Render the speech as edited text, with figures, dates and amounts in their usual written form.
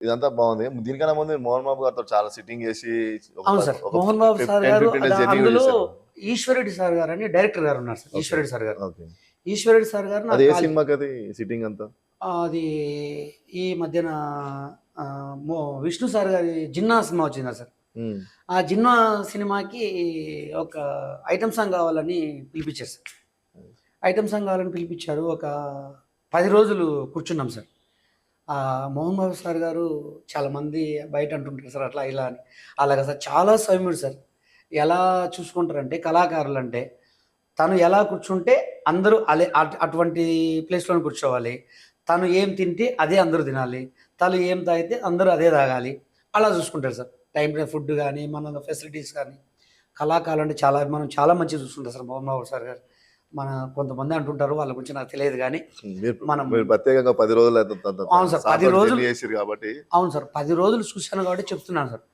ఇదంతా బాగుంది. దీనికన్నా ముందు మోహన్ బాబు గారితో చాలా సిట్టింగ్ చేసి అవును సార్. ఒక మోహన్ బాబు సార్ 10, గారు 15 డేస్ జర్నీ కూడా అందులో చేశారు. ఈశ్వరెడ్డి సార్ గారని డైరెక్టర్ గారు ఉన్నారు సార్. ఓకే. ఈశ్వరెడ్డి సార్ గారు. ఓకే. ఈశ్వరెడ్డి సార్ గారు అది నాకు ఏ సినిమాకది సిట్టింగ్ అంతా? అది ఈ మధ్యన విష్ణు సార్ గారి 'జిన్నా' సినిమా వచ్చింది కదా సార్. హ్మ్. ఆ 'జిన్నా' సినిమాకి ఒక ఐటెమ్ సాంగ్ కావాలని పిలిపించారు సార్. ఐటెమ్ సాంగ్ కావాలని పిలిపించారు. ఒక 10 రోజులు కూర్చున్నాం సార్. మోహన్ బాబు సార్ గారు చాలామంది బయట అంటుంటారు సార్ అట్లా ఇలా అని. అలాగా సార్ చాలా సౌమ్యుడు సార్. ఎలా చూసుకుంటారంటే కళాకారులంటే తను ఎలా కూర్చుంటే అందరూ అటువంటి ప్లేస్‌లోనే కూర్చోవాలి. తను ఏం తింటే అదే అందరూ తినాలి. తను ఏం తాగితే అందరూ అదే తాగాలి. అలా చూసుకుంటారు సార్. టైమ్ టు ఫుడ్ గానీ, మన ఫెసిలిటీస్ కానీ, కళాకారులు అంటే మనం చాలా మంచిగా చూసుకుంటాం సార్ మోహన్ బాబు సార్ గారు. మన కొంతమంది అంటుంటారు వాళ్ళ గురించి నాకు తెలియదు గానీ, మనం మీరు ప్రత్యేకంగా 10 రోజులు అవును సార్. 10 రోజులు జర్నీ చేసిర్రు కాబట్టి అవును సార్. 10 రోజులు చూశాను కాబట్టి చెప్తున్నాను సార్.